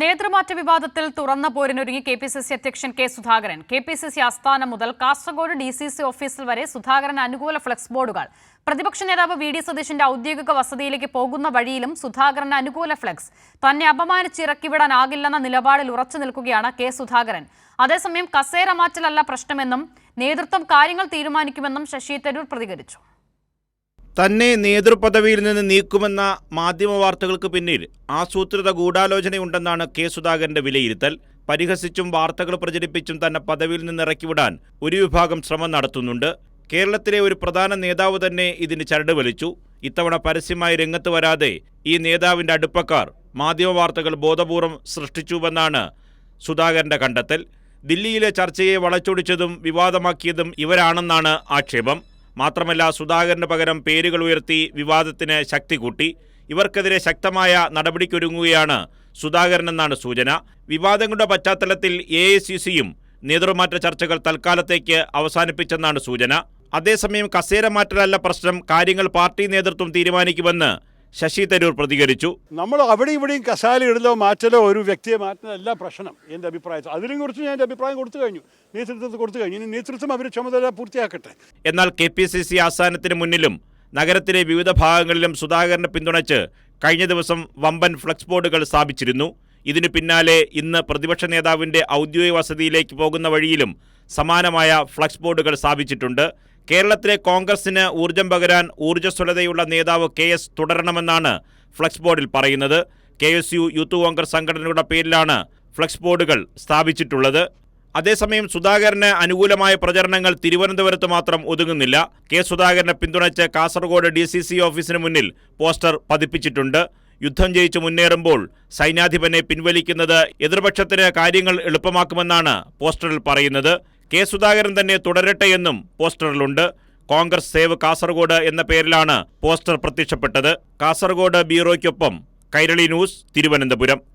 നേതൃമാറ്റ വിവാദത്തിൽ തുറന്ന പോരിനൊരുങ്ങി കെ.പി.സി.സി അധ്യക്ഷൻ കെ സുധാകരൻ. കെ.പി.സി.സി ആസ്ഥാനം മുതൽ കാസർഗോഡ് ഡി.സി.സി ഓഫീസിൽ വരെ സുധാകരൻ അനുകൂല ഫ്ലക്സ് ബോർഡുകൾ. പ്രതിപക്ഷ നേതാവ് വി.ഡി. സതീശന്റെ ഔദ്യോഗിക വസതിയിലേക്ക് പോകുന്ന വഴിയിലും സുധാകരൻ അനുകൂല ഫ്ലക്സ്. തന്നെ അപമാനിച്ചിറക്കിവിടാനാകില്ലെന്ന നിലപാടിൽ ഉറച്ചു നിൽക്കുകയാണ് കെ സുധാകരൻ. അതേസമയം കസേര മാറ്റലല്ല പ്രശ്നമെന്നും നേതൃത്വം കാര്യങ്ങൾ തീരുമാനിക്കുമെന്നും ശശി തരൂർ പ്രതികരിച്ചു. തന്നെ നേതൃപദവിയിൽ നിന്ന് നീക്കുമെന്ന മാധ്യമവാർത്തകൾക്ക് പിന്നിൽ ആസൂത്രിത ഗൂഢാലോചനയുണ്ടെന്നാണ് കെ സുധാകരന്റെ വിലയിരുത്തൽ. പരിഹസിച്ചും വാർത്തകൾ പ്രചരിപ്പിച്ചും തന്നെ പദവിയിൽ നിന്ന് ഇറക്കിവിടാൻ ഒരു വിഭാഗം ശ്രമം നടത്തുന്നുണ്ട്. കേരളത്തിലെ ഒരു പ്രധാന നേതാവ് തന്നെ ഇതിന് ചരട് വലിച്ചു. ഇത്തവണ പരസ്യമായി രംഗത്ത് വരാതെ ഈ നേതാവിന്റെ അടുപ്പക്കാർ മാധ്യമവാർത്തകൾ ബോധപൂർവം സൃഷ്ടിച്ചുവെന്നാണ് സുധാകരന്റെ കണ്ടെത്തൽ. ദില്ലിയിലെ ചർച്ചയെ വളച്ചൊടിച്ചതും വിവാദമാക്കിയതും ഇവരാണെന്നാണ് ആക്ഷേപം. മാത്രമല്ല, സുധാകരന് പകരം പേരുകൾ ഉയർത്തി വിവാദത്തിന് ശക്തി കൂട്ടി. ഇവർക്കെതിരെ ശക്തമായ നടപടിക്കൊരുങ്ങുകയാണ് സുധാകരനെന്നാണ് സൂചന. വിവാദങ്ങളുടെ പശ്ചാത്തലത്തിൽ എ.ഐ.സി.സിയും നേതൃമാറ്റ ചർച്ചകൾ തൽക്കാലത്തേക്ക് അവസാനിപ്പിച്ചെന്നാണ് സൂചന. അതേസമയം കസേര മാറ്റലല്ല പ്രശ്നം, കാര്യങ്ങൾ പാർട്ടി നേതൃത്വം തീരുമാനിക്കുമെന്ന് ശശി തരൂർ പ്രതികരിച്ചു. നമ്മൾ അവിടെ ഇവിടെയും കസാല ഇടലോ മാറ്റലോ ഒരു വ്യക്തിയെ മാറ്റുന്നതല്ല പ്രശ്നം എൻ്റെ അഭിപ്രായത്തിൽ. അതിനെക്കുറിച്ച് ഞാൻ എൻ്റെ അഭിപ്രായം കൊടുത്തു കഴിഞ്ഞു, നേതൃത്വത്തിൽ കൊടുത്തു കഴിഞ്ഞു. ഇനി നേതൃത്വം അവർ ചുമതല പൂർത്തിയാക്കട്ടെ. എന്നാൽ കെ.പി.സി.സി ആസ്ഥാനത്തിന് മുന്നിലും നഗരത്തിലെ വിവിധ ഭാഗങ്ങളിലും സുധാകരനെ പിന്തുണച്ച് കഴിഞ്ഞ ദിവസം വമ്പൻ ഫ്ലക്സ് ബോർഡുകൾ സ്ഥാപിച്ചിരുന്നു. ഇതിനു പിന്നാലെ ഇന്ന് പ്രതിപക്ഷ നേതാവിൻ്റെ ഔദ്യോഗിക വസതിയിലേക്ക് പോകുന്ന വഴിയിലും സമാനമായ ഫ്ലക്സ് ബോർഡുകൾ സ്ഥാപിച്ചിട്ടുണ്ട്. കേരളത്തിലെ കോൺഗ്രസിന് ഊർജം പകരാൻ ഊർജ്ജസ്വലതയുള്ള നേതാവ് കെ.എസ്. തുടരണമെന്നാണ് ഫ്ലക്സ് ബോർഡിൽ പറയുന്നത്. കെ.എസ്.യു യൂത്ത് കോൺഗ്രസ് സംഘടനയുടെ പേരിലാണ് ഫ്ലക്സ് ബോർഡുകൾ സ്ഥാപിച്ചിട്ടുള്ളത്. അതേസമയം സുധാകരന് അനുകൂലമായ പ്രചരണങ്ങൾ തിരുവനന്തപുരത്ത് മാത്രം ഒതുങ്ങുന്നില്ല. കെ സുധാകരനെ പിന്തുണച്ച് കാസർഗോഡ് ഡി.സി.സി ഓഫീസിന് മുന്നിൽ പോസ്റ്റർ പതിപ്പിച്ചിട്ടുണ്ട്. യുദ്ധം ജയിച്ച് മുന്നേറുമ്പോൾ സൈന്യാധിപനെ പിൻവലിക്കുന്നത് എതിർപക്ഷത്തിന് കാര്യങ്ങൾ എളുപ്പമാക്കുമെന്നാണ് പോസ്റ്ററിൽ പറയുന്നത്. കെ സുധാകരൻ തന്നെ തുടരട്ടെയെന്നും പോസ്റ്ററിലുണ്ട്. കോൺഗ്രസ് സേവ് കാസർഗോഡ് എന്ന പേരിലാണ് പോസ്റ്റർ പ്രത്യക്ഷപ്പെട്ടത്. കാസർഗോഡ് ബ്യൂറോയ്ക്കൊപ്പം കൈരളി ന്യൂസ്, തിരുവനന്തപുരം.